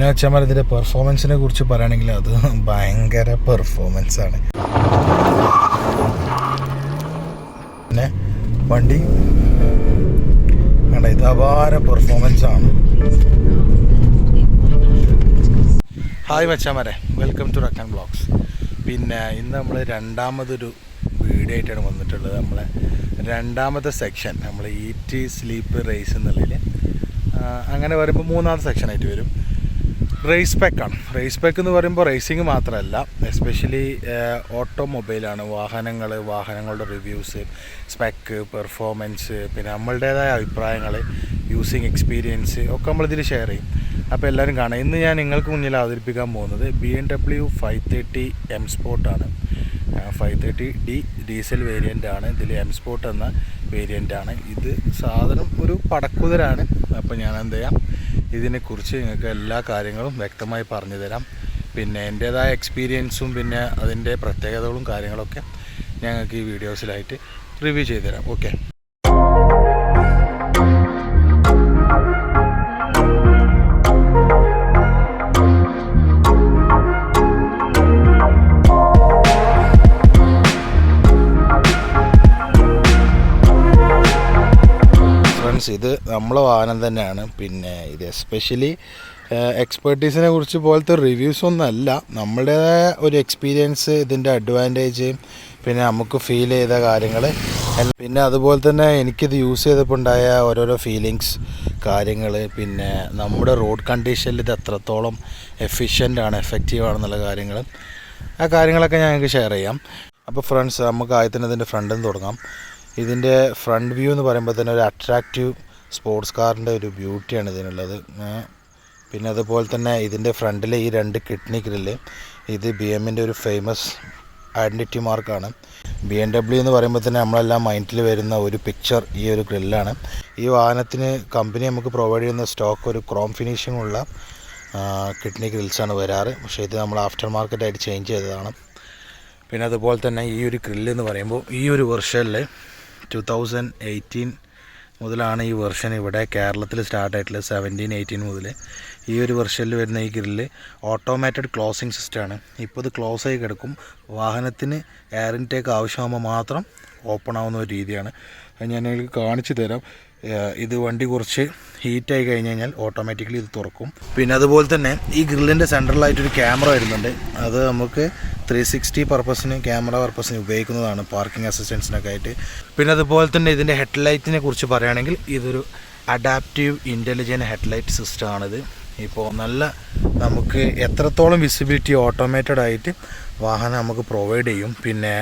പിന്നെ വെച്ചാൽ ഇതിൻ്റെ പെർഫോമൻസിനെ കുറിച്ച് പറയുകയാണെങ്കിൽ അത് ഭയങ്കര പെർഫോമൻസാണ്. പിന്നെ വണ്ടി ഇത് അപാര പെർഫോമൻസാണ്. ഹായ് മച്ചാമാരെ, വെൽക്കം ടു റക്കാൻ ബ്ലോഗ്സ്. പിന്നെ ഇന്ന് നമ്മൾ രണ്ടാമതൊരു വീഡിയോ ആയിട്ടാണ് വന്നിട്ടുള്ളത്. നമ്മളെ രണ്ടാമത്തെ സെക്ഷൻ നമ്മൾ ഈറ്റ് സ്ലീപ്പ് റേസ് എന്നുള്ളതിൽ അങ്ങനെ പറയുമ്പോൾ മൂന്നാമത്തെ സെക്ഷനായിട്ട് വരും. റേസ് പാക്കാണ്. റേസ് പാക്ക് എന്ന് പറയുമ്പോൾ റേസിങ് മാത്രമല്ല, എസ്പെഷ്യലി ഓട്ടോമൊബൈലാണ്. വാഹനങ്ങളുടെ റിവ്യൂസ്, സ്പെക്ക്, പെർഫോമൻസ്, പിന്നെ നമ്മളുടേതായ അഭിപ്രായങ്ങൾ, യൂസിങ് എക്സ്പീരിയൻസ് ഒക്കെ നമ്മളിതിൽ ഷെയർ ചെയ്യും. അപ്പോൾ എല്ലാവരും കാണാം. ഇന്ന് ഞാൻ നിങ്ങൾക്ക് മുന്നിൽ അവതരിപ്പിക്കാൻ പോകുന്നത് BMW 530 M സ്പോർട്ടാണ്. 530D ഡീസൽ വേരിയൻ്റാണ്. ഇതിൽ M സ്പോർട്ട് എന്ന വേരിയൻ്റാണ്. ഇത് സാധനം ഒരു പടക്കുതിരാണ്. അപ്പോൾ ഞാൻ എന്ത് ചെയ്യാം, ഇതിനെക്കുറിച്ച് നിങ്ങൾക്ക് എല്ലാ കാര്യങ്ങളും വ്യക്തമായി പറഞ്ഞു തരാം. പിന്നെ എൻ്റേതായ എക്സ്പീരിയൻസും പിന്നെ അതിൻ്റെ പ്രത്യേകതകളും കാര്യങ്ങളൊക്കെ ഞങ്ങൾക്ക് ഈ വീഡിയോസിലായിട്ട് റിവ്യൂ ചെയ്തു തരാം. ഓക്കെ. ഇത് നമ്മളെ വാഹനം തന്നെയാണ്. പിന്നെ ഇത് എസ്പെഷ്യലി എക്സ്പെർട്ടീസിനെ കുറിച്ച് പോലത്തെ റിവ്യൂസ് ഒന്നും അല്ല, നമ്മളുടേതായ ഒരു എക്സ്പീരിയൻസ്, ഇതിൻ്റെ അഡ്വാൻറ്റേജ്, പിന്നെ നമുക്ക് ഫീൽ ചെയ്ത കാര്യങ്ങൾ, പിന്നെ അതുപോലെ തന്നെ എനിക്കിത് യൂസ് ചെയ്തപ്പോൾ ഉണ്ടായ ഓരോരോ ഫീലിങ്സ് കാര്യങ്ങൾ, പിന്നെ നമ്മുടെ റോഡ് കണ്ടീഷനിൽ ഇത് എത്രത്തോളം എഫിഷ്യൻ്റാണ്, എഫക്റ്റീവ് ആണെന്നുള്ള കാര്യങ്ങൾ, ആ കാര്യങ്ങളൊക്കെ ഞങ്ങൾക്ക് ഷെയർ ചെയ്യാം. അപ്പോൾ ഫ്രണ്ട്സ്, നമുക്ക് ആദ്യത്തിന് ഇതിൻ്റെ ഫ്രണ്ടിൽ നിന്ന് തുടങ്ങാം. ഇതിൻ്റെ ഫ്രണ്ട് വ്യൂ എന്ന് പറയുമ്പോൾ തന്നെ ഒരു അട്രാക്റ്റീവ് സ്പോർട്സ് കാറിൻ്റെ ഒരു ബ്യൂട്ടിയാണ് ഇതിനുള്ളത്. പിന്നെ അതുപോലെ തന്നെ ഇതിൻ്റെ ഫ്രണ്ടിലെ ഈ രണ്ട് കിഡ്നി ഗ്രില്ല്, ഇത് BMൻ്റെ ഒരു ഫേമസ് ഐഡൻറ്റിറ്റി മാർക്കാണ്. BMW എന്ന് പറയുമ്പോൾ തന്നെ നമ്മളെല്ലാം മൈൻഡിൽ വരുന്ന ഒരു പിക്ചർ ഈ ഒരു ഗ്രില്ലാണ്. ഈ വാഹനത്തിന് കമ്പനി നമുക്ക് പ്രൊവൈഡ് ചെയ്യുന്ന സ്റ്റോക്ക് ഒരു ക്രോം ഫിനിഷിംഗ് ഉള്ള കിഡ്നി ഗ്രിൽസാണ് വരാറ്. പക്ഷേ ഇത് നമ്മൾ ആഫ്റ്റർ മാർക്കറ്റായിട്ട് ചേഞ്ച് ചെയ്തതാണ്. പിന്നെ അതുപോലെ തന്നെ ഈ ഒരു ഗ്രില്ല് എന്ന് പറയുമ്പോൾ ഈ ഒരു വെർഷനിൽ 2018 മുതലാണ് ഈ വെർഷൻ ഇവിടെ കേരളത്തിൽ സ്റ്റാർട്ടായിട്ടുള്ളത്. 17-18 മുതൽ ഈ ഒരു വെർഷനിൽ വരുന്ന ഈ ഗ്രില്ല് ഓട്ടോമാറ്റഡ് ക്ലോസിങ് സിസ്റ്റമാണ്. ഇപ്പോൾ ഇത് ക്ലോസ് ആയി കിടക്കും. വാഹനത്തിന് എയർ ഇൻടേക്ക് ആവശ്യമാകുമ്പോൾ മാത്രം ഓപ്പൺ ആവുന്ന ഒരു രീതിയാണ്. അത് ഞാൻ നിങ്ങൾക്ക് കാണിച്ചു തരാം. ഇത് വണ്ടി കുറച്ച് ഹീറ്റായി കഴിഞ്ഞ് കഴിഞ്ഞാൽ ഓട്ടോമാറ്റിക്കലി ഇത് തുറക്കും. പിന്നെ അതുപോലെ തന്നെ ഈ ഗ്രില്ലിൻ്റെ സെൻട്രലായിട്ടൊരു ക്യാമറ വരുന്നുണ്ട്. അത് നമുക്ക് 360 പർപ്പസിന്, ക്യാമറ പർപ്പസിന് ഉപയോഗിക്കുന്നതാണ്, പാർക്കിംഗ് അസിസ്റ്റൻസിനൊക്കെ ആയിട്ട്. പിന്നെ അതുപോലെ തന്നെ ഇതിൻ്റെ ഹെഡ്ലൈറ്റിനെ കുറിച്ച് പറയുകയാണെങ്കിൽ ഇതൊരു അഡാപ്റ്റീവ് ഇൻ്റലിജൻറ്റ് ഹെഡ്ലൈറ്റ് സിസ്റ്റമാണിത്. ഇപ്പോൾ നല്ല നമുക്ക് എത്രത്തോളം വിസിബിലിറ്റി ഓട്ടോമേറ്റഡ് ആയിട്ട് വാഹനം നമുക്ക് പ്രൊവൈഡ് ചെയ്യും. പിന്നെ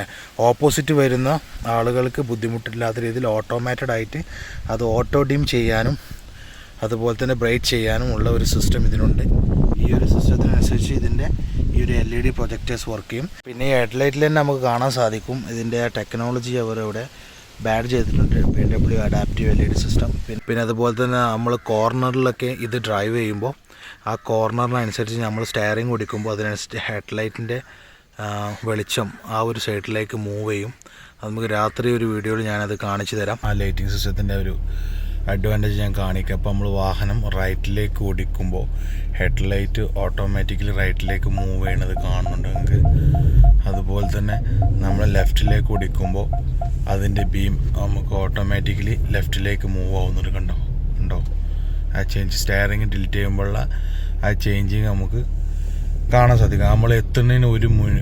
ഓപ്പോസിറ്റ് വരുന്ന ആളുകൾക്ക് ബുദ്ധിമുട്ടില്ലാത്ത രീതിയിൽ ഓട്ടോമാറ്റഡ് ആയിട്ട് അത് ഓട്ടോ ഡിം ചെയ്യാനും അതുപോലെ തന്നെ ബ്രൈറ്റ് ചെയ്യാനും ഉള്ള ഒരു സിസ്റ്റം ഇതിനുണ്ട്. ഈ ഒരു സിസ്റ്റത്തിനനുസരിച്ച് ഇതിൻ്റെ ഈ ഒരു LED പ്രൊജക്ടേഴ്സ് വർക്ക് ചെയ്യും. പിന്നെ ഈ ഹെഡ്ലൈറ്റിൽ തന്നെ നമുക്ക് കാണാൻ സാധിക്കും ഇതിൻ്റെ ടെക്നോളജി അവരിവിടെ ബാഡ് ചെയ്തിട്ടുണ്ട്, BMW അഡാപ്റ്റീവ് LED സിസ്റ്റം. പിന്നെ അതുപോലെ തന്നെ നമ്മൾ കോർണറിലൊക്കെ ഇത് ഡ്രൈവ് ചെയ്യുമ്പോൾ ആ കോർണറിനനുസരിച്ച് നമ്മൾ സ്റ്റെയറിംഗ് കൊടുക്കുമ്പോൾ അതിനനുസരിച്ച് ഹെഡ്ലൈറ്റിൻ്റെ വെളിച്ചം ആ ഒരു സൈഡിലേക്ക് മൂവ് ചെയ്യും. അത് നമുക്ക് രാത്രി ഒരു വീഡിയോയിൽ ഞാനത് കാണിച്ചു തരാം. ആ ലൈറ്റിംഗ് സിസ്റ്റത്തിൻ്റെ ഒരു അഡ്വാൻറ്റേജ് ഞാൻ കാണിക്കാം. അപ്പോൾ നമ്മൾ വാഹനം റൈറ്റിലേക്ക് ഓടിക്കുമ്പോൾ ഹെഡ്ലൈറ്റ് ഓട്ടോമാറ്റിക്കലി റൈറ്റിലേക്ക് മൂവ് ചെയ്യണത് കാണുന്നുണ്ട് നിങ്ങൾക്ക്. അതുപോലെ തന്നെ നമ്മൾ ലെഫ്റ്റിലേക്ക് ഓടിക്കുമ്പോൾ അതിൻ്റെ ബീം നമുക്ക് ഓട്ടോമാറ്റിക്കലി ലെഫ്റ്റിലേക്ക് മൂവ് ആവുന്നുണ്ട്. ഉണ്ടോ ആ ചേഞ്ച്? സ്റ്റെയറിങ് ഡിലീറ്റ് ചെയ്യുമ്പോഴുള്ള ആ ചേഞ്ചിങ് നമുക്ക് കാണാൻ സാധിക്കും. നമ്മൾ എത്തുന്നതിന്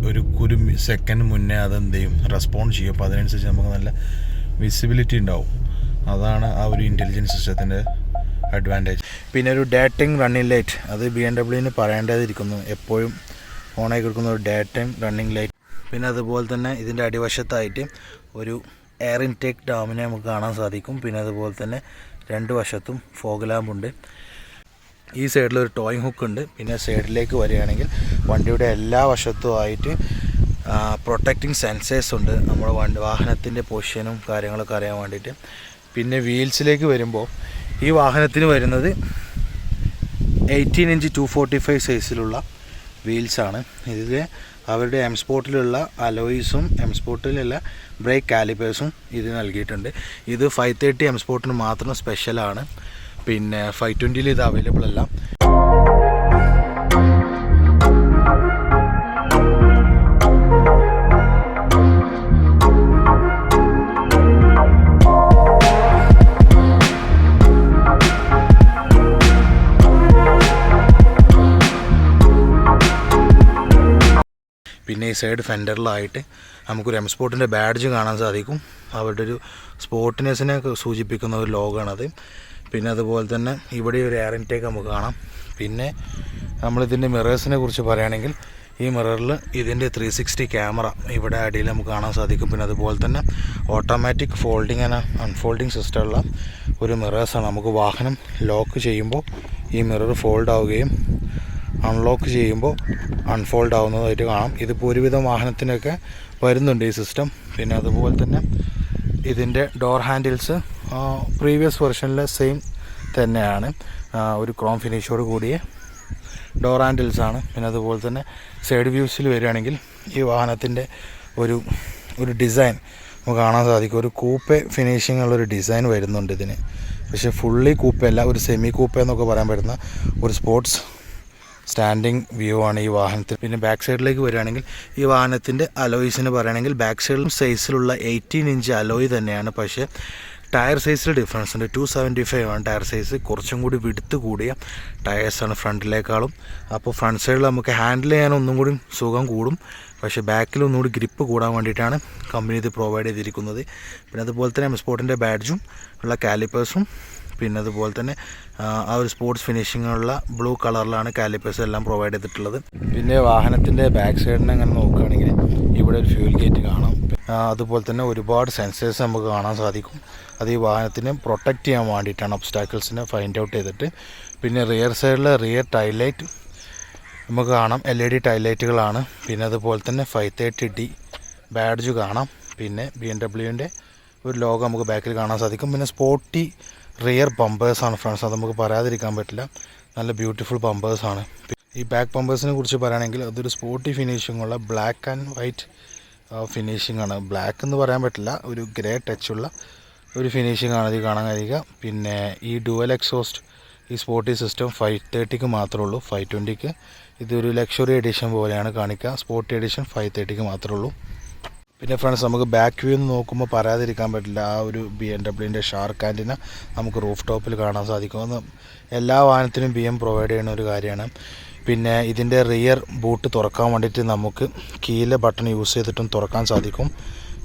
ഒരു സെക്കൻഡ് മുന്നേ അതെന്ത് ചെയ്യും, റെസ്പോണ്ട് ചെയ്യും. അപ്പോൾ അതിനനുസരിച്ച് നമുക്ക് നല്ല വിസിബിലിറ്റി ഉണ്ടാവും. അതാണ് ആ ഒരു ഇൻ്റലിജൻസ് സിസ്റ്റത്തിൻ്റെ അഡ്വാൻറ്റേജ്. പിന്നെ ഒരു ഡേ ടൈം റണ്ണിങ് ലൈറ്റ്, അത് BMW പറയേണ്ടതിരിക്കുന്നു. എപ്പോഴും ഓണായി കൊടുക്കുന്ന ഒരു ഡേ ടൈം റണ്ണിങ് ലൈറ്റ്. പിന്നെ അതുപോലെ തന്നെ ഇതിൻ്റെ അടിവശത്തായിട്ട് ഒരു എയർ ഇൻടേക്ക് ഡാമിനെ നമുക്ക് കാണാൻ സാധിക്കും. പിന്നെ അതുപോലെ തന്നെ രണ്ട് വശത്തും ഫോഗ് ലാമ്പുണ്ട്. ഈ സൈഡിലൊരു ടോയിങ് ഹുക്ക് ഉണ്ട്. പിന്നെ സൈഡിലേക്ക് വരികയാണെങ്കിൽ വണ്ടിയുടെ എല്ലാ വശത്തുമായിട്ട് പ്രൊട്ടക്റ്റിംഗ് സെൻസേഴ്സ് ഉണ്ട്, നമ്മുടെ വാഹനത്തിൻ്റെ പൊസിഷനും കാര്യങ്ങളൊക്കെ അറിയാൻ വേണ്ടിയിട്ട്. പിന്നെ വീൽസിലേക്ക് വരുമ്പോൾ ഈ വാഹനത്തിന് വരുന്നത് 18 ഇഞ്ച് 245 സൈസിലുള്ള വീൽസാണ്. ഇതിൽ അവരുടെ M സ്പോർട്ടിലുള്ള അലോയ്സും M സ്പോർട്ടിലുള്ള ബ്രേക്ക് കാലിപ്പേഴ്സും ഇത് നൽകിയിട്ടുണ്ട്. ഇത് 530 M സ്പോർട്ടിന് മാത്രം സ്പെഷ്യലാണ്. പിന്നെ 520 ഇത് അവൈലബിൾ അല്ല. പിന്നെ ഈ സൈഡ് ഫെൻഡറിലായിട്ട് നമുക്കൊരു എം സ്പോർട്ടിൻ്റെ ബാഡ്ജ് കാണാൻ സാധിക്കും. അവരുടെ ഒരു സ്പോർട്ടിനെസ്സിനെ സൂചിപ്പിക്കുന്ന ഒരു ലോഗാണത്. പിന്നെ അതുപോലെ തന്നെ ഇവിടെ ഒരു എയർ ഇൻടേക്ക് നമുക്ക് കാണാം. പിന്നെ നമ്മളിതിൻ്റെ മിറേഴ്സിനെ കുറിച്ച് പറയുകയാണെങ്കിൽ ഈ മിററിൽ ഇതിൻ്റെ 360 ക്യാമറ ഇവിടെ അടിയിൽ നമുക്ക് കാണാൻ സാധിക്കും. പിന്നെ അതുപോലെ തന്നെ ഓട്ടോമാറ്റിക് ഫോൾഡിങ് ആൻഡ് അൺഫോൾഡിങ് സിസ്റ്റമുള്ള ഒരു മിറേഴ്സാണ്. നമുക്ക് വാഹനം ലോക്ക് ചെയ്യുമ്പോൾ ഈ മിറർ ഫോൾഡ് ആവുകയും അൺലോക്ക് ചെയ്യുമ്പോൾ അൺഫോൾഡ് ആവുന്നതായിട്ട് കാണാം. ഇതിപ്പോൾ ഒരുവിധം വാഹനത്തിനൊക്കെ വരുന്നുണ്ട് ഈ സിസ്റ്റം. പിന്നെ അതുപോലെ തന്നെ ഇതിൻ്റെ ഡോർ ഹാൻഡിൽസ് പ്രീവിയസ് വെർഷനിലെ സെയിം തന്നെയാണ്. ഒരു ക്രോം ഫിനിഷോട് കൂടിയ ഡോർ ഹാൻഡിൽസാണ്. പിന്നെ അതുപോലെ തന്നെ സൈഡ് വ്യൂസിൽ വരികയാണെങ്കിൽ ഈ വാഹനത്തിൻ്റെ ഒരു ഡിസൈൻ നമുക്ക് കാണാൻ സാധിക്കും. ഒരു കൂപ്പെ ഫിനിഷിംഗ് ഉള്ളൊരു ഡിസൈൻ വരുന്നുണ്ട് ഇതിന്. പക്ഷേ ഫുള്ളി കൂപ്പയല്ല, ഒരു സെമി കൂപ്പ എന്നൊക്കെ പറയാൻ പറ്റുന്ന ഒരു സ്പോർട്സ് സ്റ്റാൻഡിങ് വ്യൂ ആണ് ഈ വാഹനത്തിൽ. പിന്നെ ബാക്ക് സൈഡിലേക്ക് വരികയാണെങ്കിൽ ഈ വാഹനത്തിൻ്റെ അലോയ്സിന് പറയുകയാണെങ്കിൽ ബാക്ക് സൈഡിലും സൈസിലുള്ള 18 ഇഞ്ച് അലോയ് തന്നെയാണ്. പക്ഷേ ടയർ സൈസിൽ ഡിഫറൻസ് ഉണ്ട്. 275 ആണ് ടയർ സൈസ്. കുറച്ചും കൂടി വിടുത്ത് കൂടിയ ടയേഴ്സാണ് ഫ്രണ്ടിലേക്കാളും. അപ്പോൾ ഫ്രണ്ട് സൈഡിൽ നമുക്ക് ഹാൻഡിൽ ചെയ്യാൻ ഒന്നും കൂടി സുഖം കൂടും. പക്ഷേ ബാക്കിൽ ഒന്നുകൂടി ഗ്രിപ്പ് കൂടാൻ വേണ്ടിയിട്ടാണ് കമ്പനി ഇത് പ്രൊവൈഡ് ചെയ്തിരിക്കുന്നത്. പിന്നെ അതുപോലെ തന്നെ എം സ്പോർട്ടിൻ്റെ ബാഡ്ജും ഉള്ള കാലിപ്പേഴ്സും പിന്നെ അതുപോലെ തന്നെ ആ ഒരു സ്പോർട്സ് ഫിനിഷിങ്ങുള്ള ബ്ലൂ കളറിലാണ് കാലിപ്പേഴ്സ് എല്ലാം പ്രൊവൈഡ് ചെയ്തിട്ടുള്ളത്. പിന്നെ വാഹനത്തിൻ്റെ ബാക്ക് സൈഡിനെ അങ്ങനെ നോക്കുകയാണെങ്കിൽ ഇവിടെ ഒരു ഫ്യൂൽ ഗേറ്റ് കാണാം. അതുപോലെ തന്നെ ഒരുപാട് സെൻസേഴ്സ് നമുക്ക് കാണാൻ സാധിക്കും. അത് ഈ വാഹനത്തിനെ പ്രൊട്ടക്റ്റ് ചെയ്യാൻ വേണ്ടിയിട്ടാണ്, ഒബ്സ്റ്റാക്കിൾസിനെ ഫൈൻഡ് ഔട്ട് ചെയ്തിട്ട്. പിന്നെ റിയർ സൈഡിൽ റിയർ ടൈലൈറ്റ് നമുക്ക് കാണാം, LED ടൈലൈറ്റുകളാണ്. പിന്നെ അതുപോലെ തന്നെ 530D ബാഡ്ജ് കാണാം. പിന്നെ BMW ഒരു ലോഗോ നമുക്ക് ബാക്കിൽ കാണാൻ സാധിക്കും. പിന്നെ സ്പോർട്ടി റിയർ ബമ്പേഴ്സാണ് ഫ്രണ്ട്സ്, അത് നമുക്ക് പറയാതിരിക്കാൻ പറ്റില്ല. നല്ല ബ്യൂട്ടിഫുൾ ബമ്പേഴ്സാണ്. ഈ ബാക്ക് ബമ്പേഴ്സിനെ കുറിച്ച് പറയുകയാണെങ്കിൽ അതൊരു സ്പോർട്ടി ഫിനിഷിങ്ങുള്ള ബ്ലാക്ക് ആൻഡ് വൈറ്റ് ഫിനിഷിംഗ് ആണ്. ബ്ലാക്ക് എന്ന് പറയാൻ പറ്റില്ല, ഒരു ഗ്രേ ടച്ചുള്ള ഒരു ഫിനിഷിംഗ് ആണ് ഇത് കാണാൻ കഴിയുക. പിന്നെ ഈ ഡുവൽ എക്സോസ്റ്റ് ഈ സ്പോർട്ടി സിസ്റ്റം 530ക്ക് മാത്രമേ ഉള്ളൂ. 520ക്ക് ഇതൊരു ലക്ഷറി എഡിഷൻ പോലെയാണ് കാണിക്കുക. സ്പോർട്ടി എഡിഷൻ 530ക്ക് മാത്രമേ ഉള്ളൂ. പിന്നെ ഫ്രണ്ട്സ് നമുക്ക് ബാക്ക് വ്യൂ നോക്കുമ്പോൾ പറയാതിരിക്കാൻ പറ്റില്ല, ആ ഒരു BMW ഷാർക്ക് ആൻറ്റിന നമുക്ക് റൂഫ് ടോപ്പിൽ കാണാൻ സാധിക്കും. എല്ലാ വാഹനത്തിനും BM പ്രൊവൈഡ് ചെയ്യുന്ന ഒരു കാര്യമാണ്. പിന്നെ ഇതിൻ്റെ റിയർ ബൂട്ട് തുറക്കാൻ വേണ്ടിയിട്ട് നമുക്ക് കീയിലെ ബട്ടൺ യൂസ് ചെയ്തിട്ടും തുറക്കാൻ സാധിക്കും.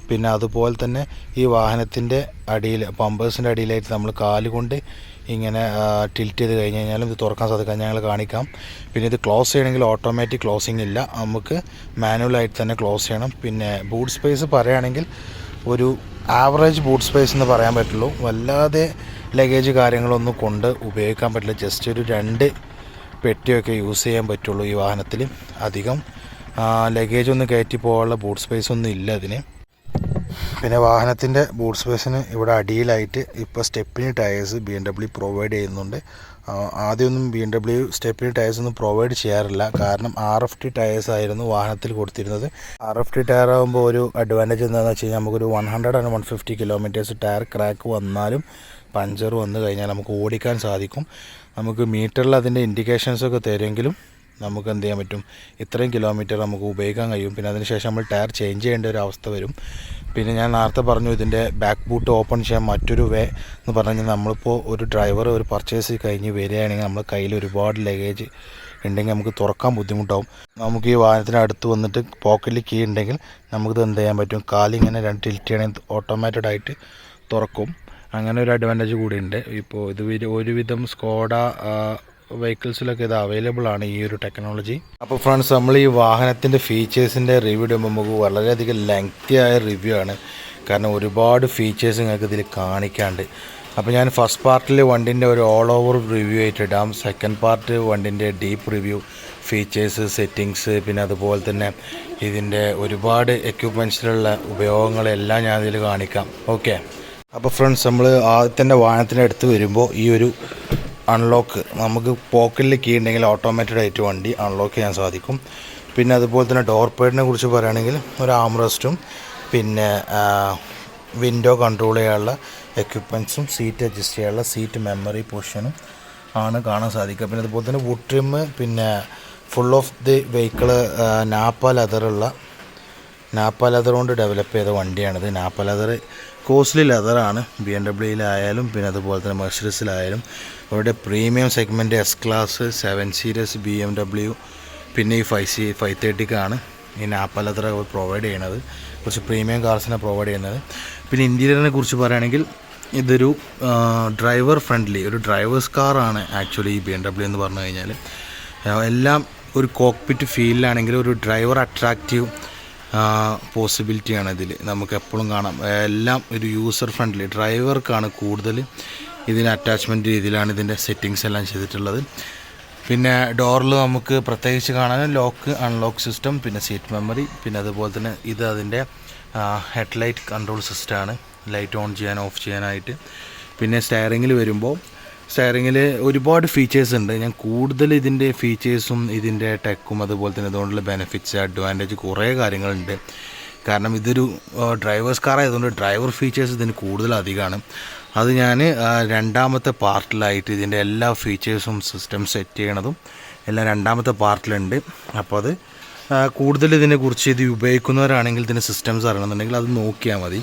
പിന്നെ അതുപോലെ തന്നെ ഈ വാഹനത്തിൻ്റെ അടിയിൽ പമ്പേഴ്സിൻ്റെ അടിയിലായിട്ട് നമ്മൾ കാലുകൊണ്ട് ഇങ്ങനെ ടിൽറ്റ് ചെയ്ത് കഴിഞ്ഞ് കഴിഞ്ഞാലും ഇത് തുറക്കാൻ സാധിക്കും. ഞങ്ങൾ കാണിക്കാം. പിന്നെ ഇത് ക്ലോസ് ചെയ്യണമെങ്കിൽ ഓട്ടോമാറ്റിക് ക്ലോസിംഗ് ഇല്ല, നമുക്ക് മാനുവലായിട്ട് തന്നെ ക്ലോസ് ചെയ്യണം. പിന്നെ ബൂട്ട് സ്പേസ് പറയുകയാണെങ്കിൽ ഒരു ആവറേജ് ബൂട്ട് സ്പേസ് എന്ന് പറയാൻ പറ്റുള്ളൂ. വല്ലാതെ ലഗേജ് കാര്യങ്ങളൊന്നും കൊണ്ട് ഉപയോഗിക്കാൻ പറ്റില്ല. ജസ്റ്റ് ഒരു 2 പെട്ടിയൊക്കെ യൂസ് ചെയ്യാൻ പറ്റുള്ളൂ ഈ വാഹനത്തിൽ. അധികം ലഗേജ് ഒന്നും കയറ്റി പോകാനുള്ള ബൂട്ട് സ്പേസ് ഒന്നും ഇല്ല അതിന്. പിന്നെ വാഹനത്തിൻ്റെ ബൂട്ട് സ്പേസിന് ഇവിടെ അടിയിലായിട്ട് ഇപ്പോൾ സ്റ്റെപ്പിനി ടയേഴ്സ് BMW പ്രൊവൈഡ് ചെയ്യുന്നുണ്ട്. ആദ്യമൊന്നും BMW സ്റ്റെപ്പിനി ടയേഴ്സ് ഒന്നും പ്രൊവൈഡ് ചെയ്യാറില്ല, കാരണം RFT ടയേഴ്സ് ആയിരുന്നു വാഹനത്തിൽ കൊടുത്തിരുന്നത്. RFT ടയർ ആകുമ്പോൾ ഒരു അഡ്വാൻറ്റേജ് എന്താണെന്ന് വെച്ച് കഴിഞ്ഞാൽ നമുക്കൊരു 100 and 150 കിലോമീറ്റേഴ്സ് ടയർ ക്രാക്ക് വന്നാലും പഞ്ചർ വന്നു കഴിഞ്ഞാൽ നമുക്ക് ഓടിക്കാൻ സാധിക്കും. നമുക്ക് മീറ്ററിൽ അതിൻ്റെ ഇൻഡിക്കേഷൻസൊക്കെ തരുമെങ്കിലും നമുക്ക് എന്ത് ചെയ്യാൻ പറ്റും, ഇത്രയും കിലോമീറ്റർ നമുക്ക് ഉപയോഗിക്കാൻ കഴിയും. പിന്നെ അതിനുശേഷം നമ്മൾ ടയർ ചേഞ്ച് ചെയ്യേണ്ട ഒരു അവസ്ഥ വരും. പിന്നെ ഞാൻ നേരത്തെ പറഞ്ഞു ഇതിൻ്റെ ബാക്ക് ബൂട്ട് ഓപ്പൺ ചെയ്യാൻ മറ്റൊരു വേ എന്ന് പറഞ്ഞു കഴിഞ്ഞാൽ നമ്മളിപ്പോൾ ഒരു ഡ്രൈവർ ഒരു പർച്ചേസ് കഴിഞ്ഞ് വരികയാണെങ്കിൽ നമ്മൾ കയ്യിൽ ഒരുപാട് ലഗേജ് ഉണ്ടെങ്കിൽ നമുക്ക് തുറക്കാൻ ബുദ്ധിമുട്ടാവും. നമുക്ക് ഈ വാഹനത്തിന് അടുത്ത് വന്നിട്ട് പോക്കറ്റിൽ കീ ഉണ്ടെങ്കിൽ നമുക്കിത് എന്ത് ചെയ്യാൻ പറ്റും, കാലിങ്ങനെ 2 ടിൽറ്റ് ചെയ്യണമെങ്കിൽ ഓട്ടോമാറ്റഡ് ആയിട്ട് തുറക്കും. അങ്ങനെ ഒരു അഡ്വാൻറ്റേജ് കൂടിയുണ്ട്. ഇപ്പോൾ ഇത് ഒരുവിധം സ്കോഡ വെഹിക്കിൾസിലൊക്കെ ഇത് അവൈലബിൾ ആണ് ഈ ഒരു ടെക്നോളജി. അപ്പോൾ ഫ്രണ്ട്സ്, നമ്മൾ ഈ വാഹനത്തിൻ്റെ ഫീച്ചേഴ്സിൻ്റെ റിവ്യൂ ഇടുമ്പോൾ നമുക്ക് വളരെയധികം ലെങ്തി ആയ റിവ്യൂ ആണ്, കാരണം ഒരുപാട് ഫീച്ചേഴ്സ് നിങ്ങൾക്ക് ഇതിൽ കാണിക്കാണ്ട്. അപ്പോൾ ഞാൻ ഫസ്റ്റ് പാർട്ടിൽ വണ്ടിൻ്റെ ഒരു ഓൾ ഓവർ റിവ്യൂ ആയിട്ട് ഇടാം. സെക്കൻഡ് പാർട്ട് വണ്ടിൻ്റെ ഡീപ്പ് റിവ്യൂ, ഫീച്ചേഴ്സ്, സെറ്റിങ്സ്, പിന്നെ അതുപോലെ തന്നെ ഇതിൻ്റെ ഒരുപാട് എക്യുപ്മെൻറ്റ്സിലുള്ള ഉപയോഗങ്ങളെല്ലാം ഞാൻ ഇതിൽ കാണിക്കാം. ഓക്കെ. അപ്പോൾ ഫ്രണ്ട്സ്, നമ്മൾ ആദ്യത്തെ വാഹനത്തിൻ്റെ അടുത്ത് വരുമ്പോൾ ഈ ഒരു അൺലോക്ക് നമുക്ക് പോക്കറ്റിൽ കീ ഉണ്ടെങ്കിൽ ഓട്ടോമാറ്റഡ് ആയിട്ട് വണ്ടി അൺലോക്ക് ചെയ്യാൻ സാധിക്കും. പിന്നെ അതുപോലെ തന്നെ ഡോർ പേഡിനെ കുറിച്ച് പറയുകയാണെങ്കിൽ ഒരു ആംറെസ്റ്റും പിന്നെ വിൻഡോ കൺട്രോൾ ചെയ്യാനുള്ള എക്യുപ്മെൻറ്റ്സും സീറ്റ് അഡ്ജസ്റ്റ് ചെയ്യാനുള്ള സീറ്റ് മെമ്മറി പൊസിഷനും ആണ് കാണാൻ സാധിക്കുക. പിന്നെ അതുപോലെ തന്നെ വുഡ് ട്രിം, പിന്നെ full of the vehicle nappa leather കൊണ്ട് ഡെവലപ്പ് ചെയ്ത വണ്ടിയാണിത്. നാപ്പ ലെതർ കോസ്റ്റ്ലി ലെതറാണ് BMW-യിലായാലും പിന്നെ അതുപോലെ തന്നെ മെർസിഡീസിലായാലും. അവരുടെ premium segment S class 7 series BMW, പിന്നെ ഈ 530ക്കാണ് ഈ നാപ്പലത്ര പ്രൊവൈഡ് ചെയ്യണത്, കുറച്ച് പ്രീമിയം കാർസിനെ പ്രൊവൈഡ് ചെയ്യുന്നത്. പിന്നെ ഇൻറ്റീരിയറിനെ കുറിച്ച് പറയുകയാണെങ്കിൽ ഇതൊരു ഡ്രൈവർ ഫ്രണ്ട്ലി ഒരു ഡ്രൈവേഴ്സ് കാറാണ് ആക്ച്വലി ഈ BMW എന്ന് പറഞ്ഞു കഴിഞ്ഞാൽ. എല്ലാം ഒരു കോക്പിറ്റ് ഫീലിലാണെങ്കിൽ ഒരു ഡ്രൈവർ അട്രാക്റ്റീവ് പോസിബിലിറ്റിയാണ് ഇതിൽ നമുക്ക് എപ്പോഴും കാണാം. എല്ലാം ഒരു യൂസർ ഫ്രണ്ട്ലി ഡ്രൈവർക്കാണ് കൂടുതൽ ഇതിന് അറ്റാച്ച്മെൻറ്റ് രീതിയിലാണ് ഇതിൻ്റെ സെറ്റിങ്സ് എല്ലാം ചെയ്തിട്ടുള്ളത്. പിന്നെ ഡോറിൽ നമുക്ക് പ്രത്യേകിച്ച് കാണാൻ ലോക്ക് അൺലോക്ക് സിസ്റ്റം, പിന്നെ സീറ്റ് മെമ്മറി, പിന്നെ അതുപോലെ തന്നെ ഇത് അതിൻ്റെ ഹെഡ്ലൈറ്റ് കൺട്രോൾ സിസ്റ്റമാണ്, ലൈറ്റ് ഓൺ ചെയ്യാൻ ഓഫ് ചെയ്യാനായിട്ട്. പിന്നെ സ്റ്റയറിങ്ങിൽ വരുമ്പോൾ സ്റ്റയറിങ്ങിൽ ഒരുപാട് ഫീച്ചേഴ്സ് ഉണ്ട്. ഞാൻ കൂടുതൽ ഇതിൻ്റെ ഫീച്ചേഴ്സും ഇതിൻ്റെ ടെക്കും അതുപോലെ തന്നെ ഇതുകൊണ്ടുള്ള ബെനിഫിറ്റ്സ് അഡ്വാൻറ്റേജ് കുറേ കാര്യങ്ങളുണ്ട്. കാരണം ഇതൊരു ഡ്രൈവേഴ്സ് കാർ ആയതുകൊണ്ട് ഡ്രൈവർ ഫീച്ചേഴ്സ് ഇതിന് കൂടുതൽ അധികമാണ്. അത് ഞാൻ രണ്ടാമത്തെ പാർട്ടിലായിട്ട് ഇതിൻ്റെ എല്ലാ ഫീച്ചേഴ്സും സിസ്റ്റം സെറ്റ് ചെയ്യണതും എല്ലാം രണ്ടാമത്തെ പാർട്ടിലുണ്ട്. അപ്പോൾ അത് കൂടുതൽ ഇതിനെക്കുറിച്ച് ഇത് ഉപയോഗിക്കുന്നവരാണെങ്കിൽ ഇതിൻ്റെ സിസ്റ്റംസ് അറിയണമെന്നുണ്ടെങ്കിൽ അത് നോക്കിയാൽ മതി.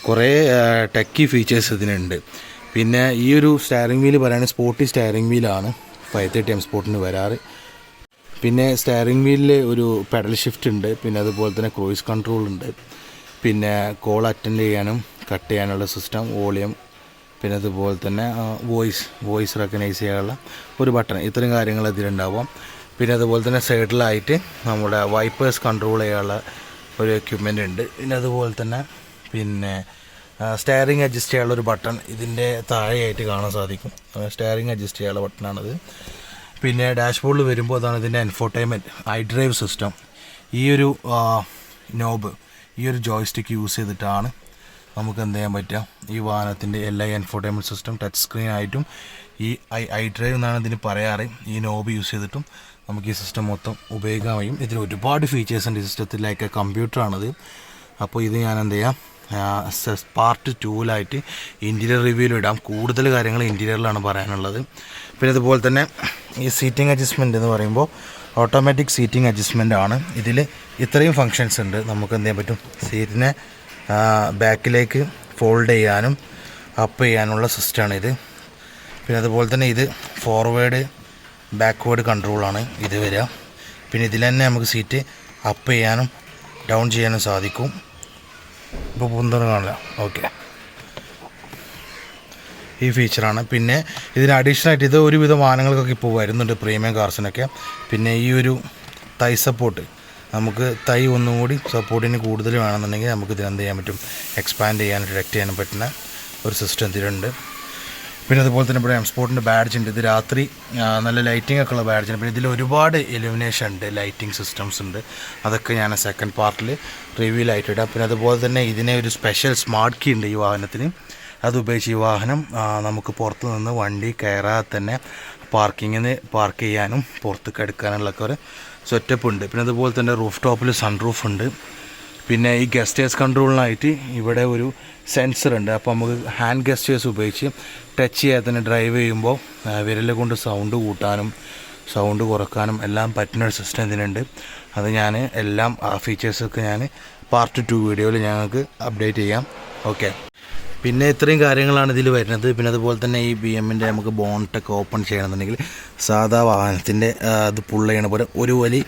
കുറേ ടെക്കി ഫീച്ചേഴ്സ് ഇതിനുണ്ട്. പിന്നെ ഈ ഒരു സ്റ്റയറിംഗ് വീല് പറയുകയാണെങ്കിൽ സ്പോർട്ടി സ്റ്റയറിംഗ് വീലാണ് 530 M സ്പോർട്ടിന് വരാറ്. പിന്നെ സ്റ്റയറിംഗ് വീലിൽ ഒരു പെഡൽ ഷിഫ്റ്റ് ഉണ്ട്, പിന്നെ അതുപോലെ തന്നെ ക്രൂയിസ് കൺട്രോൾ ഉണ്ട്, പിന്നെ കോൾ അറ്റൻഡ് ചെയ്യാനും കട്ട് ചെയ്യാനുള്ള സിസ്റ്റം, വോളിയം, പിന്നെ അതുപോലെ തന്നെ വോയിസ് റെക്കഗ്നൈസ് ചെയ്യാനുള്ള ഒരു ബട്ടൺ, ഇത്രയും കാര്യങ്ങൾ ഇതിലുണ്ടാവാം. പിന്നെ അതുപോലെ തന്നെ സൈഡിലായിട്ട് നമ്മുടെ വൈപ്പേഴ്സ് കൺട്രോൾ ചെയ്യാനുള്ള ഒരു എക്യുപ്മെൻ്റ് ഉണ്ട്. പിന്നെ അതുപോലെ തന്നെ പിന്നെ സ്റ്റയറിംഗ് അഡ്ജസ്റ്റ് ചെയ്യാനുള്ള ഒരു ബട്ടൺ ഇതിൻ്റെ താഴെയായിട്ട് കാണാൻ സാധിക്കും. സ്റ്റയറിംഗ് അഡ്ജസ്റ്റ് ചെയ്യാനുള്ള ബട്ടണാണത്. പിന്നെ ഡാഷ്ബോർഡിൽ വരുമ്പോൾ അതാണ് ഇതിൻ്റെ എൻഫോർടൈൻമെൻറ്റ് iDrive സിസ്റ്റം. ഈ ഒരു നോബ് ഈ ഒരു ജോയ്സ്റ്റിക്ക് യൂസ് ചെയ്തിട്ടാണ് നമുക്ക് എന്ത് ചെയ്യാൻ പറ്റുക, ഈ വാഹനത്തിൻ്റെ എല്ലാ എൻഫോർടൈൻമെൻറ്റ് സിസ്റ്റം ടച്ച് സ്ക്രീൻ ആയിട്ടും ഈ iDrive എന്നാണ് ഇതിന് പറയാറ്. ഈ നോബ് യൂസ് ചെയ്തിട്ടും നമുക്ക് ഈ സിസ്റ്റം മൊത്തം ഉപയോഗിക്കാൻ കഴിയും. ഇതിൽ ഒരുപാട് ഫീച്ചേഴ്സ് ഉണ്ട് ഈ സിസ്റ്റത്തിൽ, ലൈക്ക് കമ്പ്യൂട്ടറാണത്. അപ്പോൾ ഇത് ഞാൻ എന്ത് ചെയ്യാം പാർട്ട് 2 ഇൻറ്റീരിയർ റിവ്യൂവിൽ ഇടാം. കൂടുതൽ കാര്യങ്ങൾ ഇൻറ്റീരിയറിലാണ് പറയാനുള്ളത്. പിന്നെ അതുപോലെ തന്നെ ഈ സീറ്റിംഗ് അഡ്ജസ്റ്റ്മെൻറ്റ് എന്ന് പറയുമ്പോൾ ഓട്ടോമാറ്റിക് സീറ്റിംഗ് അഡ്ജസ്റ്റ്മെൻ്റ് ആണ്. ഇതിൽ ഇത്രയും ഫങ്ഷൻസ് ഉണ്ട്. നമുക്ക് എന്ത് ചെയ്യാൻ പറ്റും, സീറ്റിനെ ബാക്കിലേക്ക് ഫോൾഡ് ചെയ്യാനും അപ്പ് ചെയ്യാനുള്ള സിസ്റ്റമാണ് ഇത്. പിന്നെ അതുപോലെ തന്നെ ഇത് ഫോർവേഡ് ബാക്ക്വേഡ് കൺട്രോളാണ് ഇത് വരിക. പിന്നെ ഇതിൽ തന്നെ നമുക്ക് സീറ്റ് അപ്പ് ചെയ്യാനും ഡൗൺ ചെയ്യാനും സാധിക്കും. ഇപ്പോൾ പൊന്തൊന്നും കാണില്ല. ഓക്കെ, ഈ ഫീച്ചറാണ്. പിന്നെ ഇതിന് അഡീഷണലായിട്ട് ഇത് ഒരുവിധ വാഹനങ്ങൾക്കൊക്കെ ഇപ്പോൾ വരുന്നുണ്ട്, പ്രീമിയം കാർസിനൊക്കെ. പിന്നെ ഈ ഒരു തൈ സപ്പോർട്ട്, നമുക്ക് തൈ ഒന്നും കൂടി സപ്പോർട്ടിന് കൂടുതൽ വേണമെന്നുണ്ടെങ്കിൽ നമുക്ക് ഇതിന് എന്ത് ചെയ്യാൻ പറ്റും, എക്സ്പാൻഡ് ചെയ്യാനും റിഡക്റ്റ് ചെയ്യാനും പറ്റുന്ന ഒരു സിസ്റ്റം ഇതിലുണ്ട്. പിന്നെ അതുപോലെ തന്നെ ഇവിടെ M സ്പോർട്ടിൻ്റെ ബാഡ്ജ് ഉണ്ട്. ഇത് രാത്രി നല്ല ലൈറ്റിംഗ് ഒക്കെ ഉള്ള ബാഡ്ജാണ്. പിന്നെ ഇതിൽ ഒരുപാട് ഇലുമിനേഷൻ ഉണ്ട്, ലൈറ്റിംഗ് സിസ്റ്റംസ് ഉണ്ട്. അതൊക്കെ ഞാൻ സെക്കൻഡ് പാർട്ടിൽ റിവ്യൂലായിട്ട് ഇടാം. പിന്നെ അതുപോലെ തന്നെ ഇതിനെ ഒരു സ്പെഷ്യൽ സ്മാർട്ട് കീ ഉണ്ട് ഈ വാഹനത്തിന്. അത് ഉപയോഗിച്ച് ഈ വാഹനം നമുക്ക് പുറത്തു നിന്ന് വണ്ടി കയറാതെ തന്നെ പാർക്ക് ചെയ്യാനും പുറത്തേക്ക് എടുക്കാനുള്ളൊക്കെ ഒരു സെറ്റപ്പ് ഉണ്ട്. പിന്നെ അതുപോലെ തന്നെ റൂഫ് ടോപ്പിൽ സൺറൂഫ് ഉണ്ട്. പിന്നെ ഈ ഗസ്റ്റേഴ്സ് കൺട്രോളിനായിട്ട് ഇവിടെ ഒരു സെൻസർ ഉണ്ട്. അപ്പോൾ നമുക്ക് ഹാൻഡ് ഗസ്റ്റേഴ്സ് ഉപയോഗിച്ച് ടച്ച് ചെയ്യാതെ തന്നെ ഡ്രൈവ് ചെയ്യുമ്പോൾ വിരൽ കൊണ്ട് സൗണ്ട് കൂട്ടാനും സൗണ്ട് കുറക്കാനും എല്ലാം പറ്റുന്ന ഒരു സിസ്റ്റം ഇതിനുണ്ട്. അത് ഞാൻ എല്ലാം ആ ഫീച്ചേഴ്സൊക്കെ ഞാൻ പാർട്ട് 2 വീഡിയോയിൽ ഞങ്ങൾക്ക് അപ്ഡേറ്റ് ചെയ്യാം. ഓക്കെ, പിന്നെ ഇത്രയും കാര്യങ്ങളാണ് ഇതിൽ വരുന്നത്. പിന്നെ അതുപോലെ തന്നെ ഈ BMൻ്റെ നമുക്ക് ബോണറ്റൊക്കെ ഓപ്പൺ ചെയ്യണമെന്നുണ്ടെങ്കിൽ സാധാ വാഹനത്തിൻ്റെ അത് പുള്ള് ചെയ്യണ പോലെ ഒരു വലി